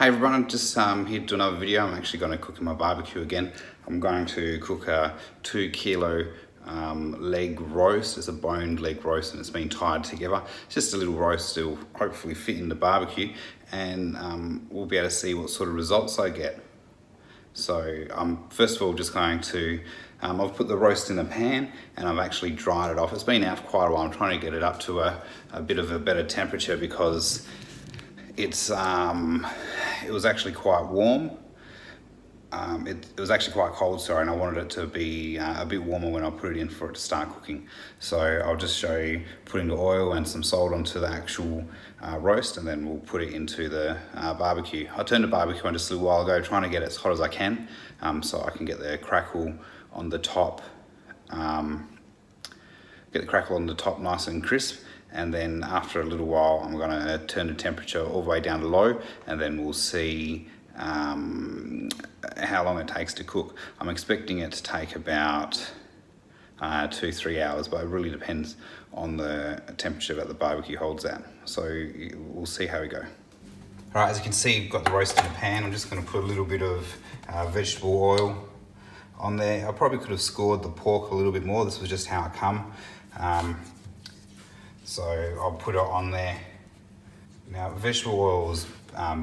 Hey everyone, I'm just here to do another video. I'm actually going to cook in my barbecue again. I'm going to cook a 2 kilo leg roast. It's a boned leg roast and it's been tied together. It's just a little roast to hopefully fit in the barbecue, and we'll be able to see what sort of results I get. So I'm first of all just going to, I've put the roast in a pan and I've actually dried it off. It's been out for quite a while. I'm trying to get it up to a bit of a better temperature because it's it was actually quite warm. It was actually quite cold, sorry, and I wanted it to be a bit warmer when I put it in for it to start cooking. So I'll just show you putting the oil and some salt onto the actual roast, and then we'll put it into the barbecue. I turned the barbecue on just a little while ago, trying to get it as hot as I can, so I can get the crackle on the top, nice and crisp. And then after a little while, I'm going to turn the temperature all the way down to low, and then we'll see how long it takes to cook. I'm expecting it to take about 2-3 hours, but it really depends on the temperature that the barbecue holds at. So we'll see how we go. All right, as you can see, I've got the roast in the pan. I'm just going to put a little bit of vegetable oil on there. I probably could have scored the pork a little bit more. This was just how it come. So I'll put it on there. Now, vegetable oil is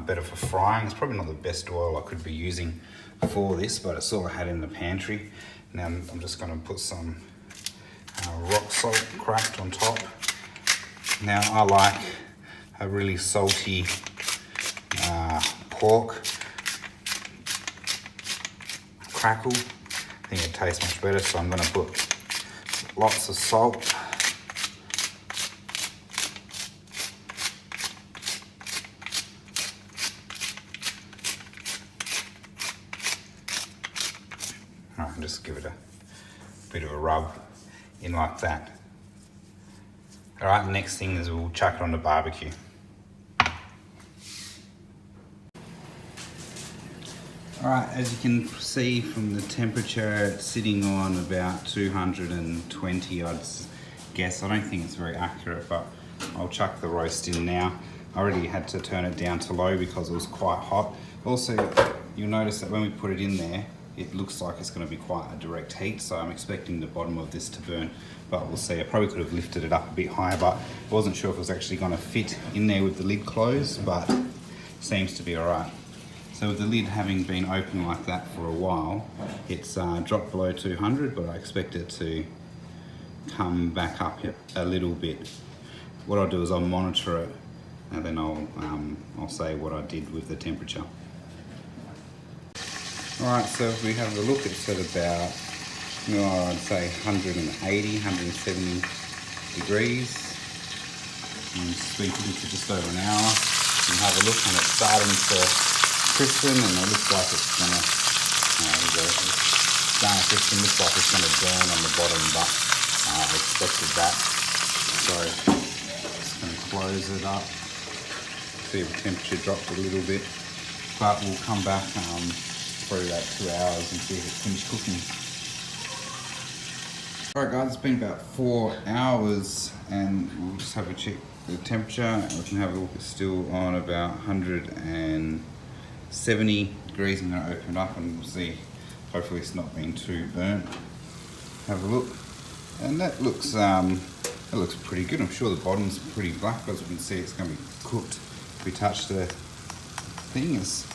better for frying. It's probably not the best oil I could be using for this, but it's all I had in the pantry. Now I'm just going to put some rock salt cracked on top. Now I like a really salty pork crackle. I think it tastes much better, so I'm going to put lots of salt. Alright, just give it a bit of a rub in like that. Alright, the next thing is we'll chuck it on the barbecue. Alright, as you can see from the temperature, it's sitting on about 220, I'd guess. I don't think it's very accurate, but I'll chuck the roast in now. I already had to turn it down to low because it was quite hot. Also, you'll notice that when we put it in there, it looks like it's going to be quite a direct heat, so I'm expecting the bottom of this to burn, but we'll see. I probably could have lifted it up a bit higher, but I wasn't sure if it was actually going to fit in there with the lid closed, but it seems to be alright. So with the lid having been open like that for a while, it's dropped below 200, but I expect it to come back up a little bit. What I'll do is I'll monitor it, and then I'll say what I did with the temperature. Alright, so if we have a look, it's at about, I'd say 180, 170 degrees. And it's been cooking for just over an hour. You can have a look, and it's starting to crispen, and it looks like it's going to, looks like it's going to burn on the bottom, but I expected that. So just going to close it up. See if the temperature dropped a little bit, but we'll come back probably about 2 hours and see if it's finished cooking. Alright guys, it's been about 4 hours and we'll just have a check the temperature. We can have a look, it's still on about 170 degrees. I'm going to open it up and we'll see. Hopefully it's not been too burnt. Have a look, and that looks pretty good. I'm sure the bottom's pretty black, but as you can see, it's going to be cooked. If we touch the thing, it's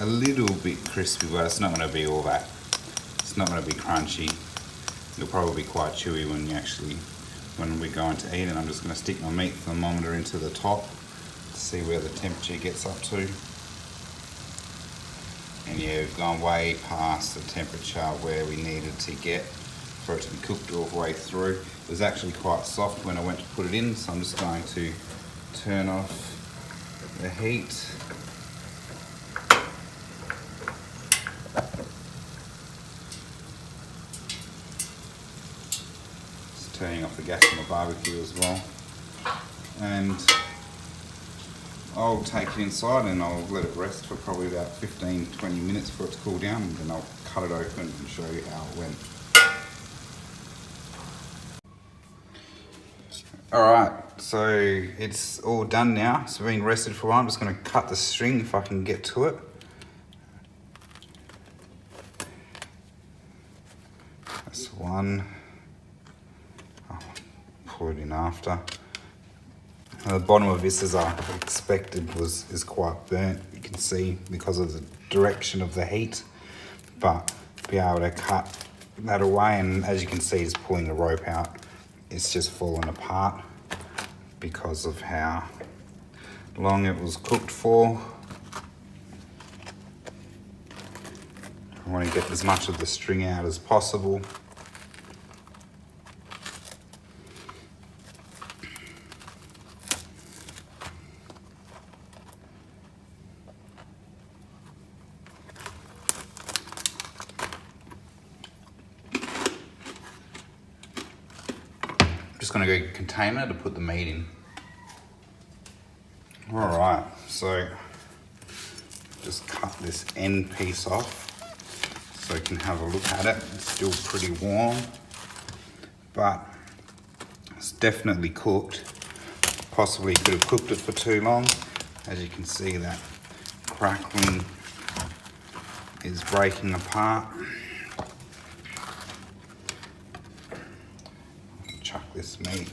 a little bit crispy, but it's not going to be all that. It's not going to be crunchy. It'll probably be quite chewy when we're going to eat. And I'm just going to stick my meat thermometer into the top to see where the temperature gets up to. And yeah, we've gone way past the temperature where we needed to get for it to be cooked all the way through. It was actually quite soft when I went to put it in, so I'm just going to turn off the heat. Turning off the gas on the barbecue as well, and I'll take it inside and I'll let it rest for probably about 15-20 minutes for it to cool down, and then I'll cut it open and show you how it went. Alright, so it's all done now. It's been rested for a while. I'm just going to cut the string if I can get to it. That's one. I'll pull it in after. The bottom of this, as I expected, is quite burnt. You can see because of the direction of the heat, but be able to cut that away, and as you can see, it's pulling the rope out. It's just fallen apart because of how long it was cooked for. I want to get as much of the string out as possible. Just going to go container to put the meat in. Alright, so just cut this end piece off so you can have a look at it. It's still pretty warm, but it's definitely cooked. Possibly could have cooked it for too long. As you can see, that crackling is breaking apart. Chuck this meat.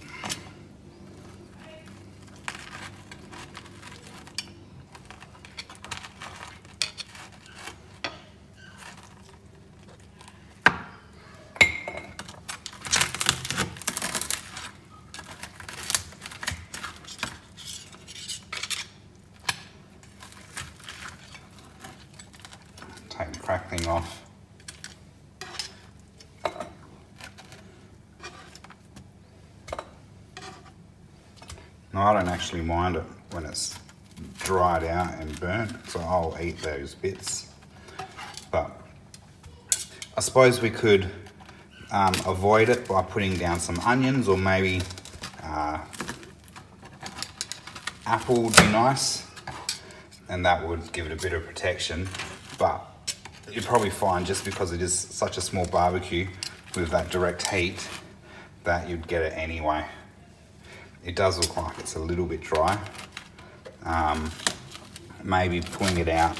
Take the crackling off. Now, I don't actually mind it when it's dried out and burnt, so I'll eat those bits. But I suppose we could avoid it by putting down some onions, or maybe apple would be nice, and that would give it a bit of protection. But you'd probably find, just because it is such a small barbecue with that direct heat, that you'd get it anyway. It does look like it's a little bit dry. Maybe pulling it out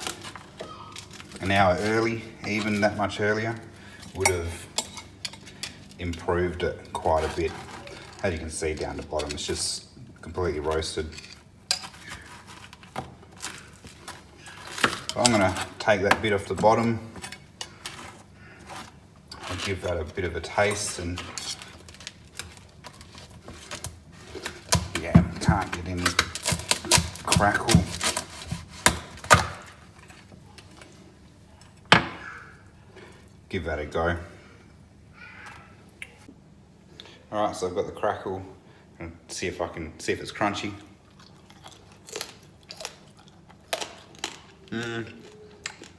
an hour early, even that much earlier, would have improved it quite a bit. As you can see down the bottom, it's just completely roasted. So I'm gonna take that bit off the bottom. I'll give that a bit of a taste, and yeah, can't get any crackle. Give that a go. All right, so I've got the crackle. I'm gonna see if it's crunchy. A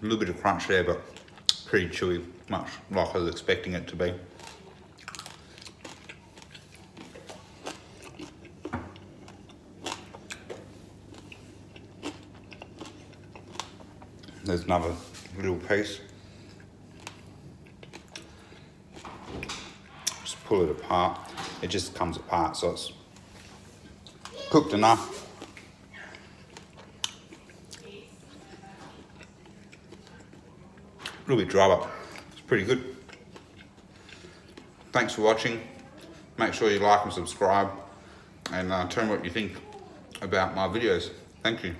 little bit of crunch there, but pretty chewy, much like I was expecting it to be. There's another little piece. Just pull it apart. It just comes apart, so it's cooked enough. A little bit dry, but it's pretty good. Thanks for watching. Make sure you like and subscribe, and tell me what you think about my videos. Thank you.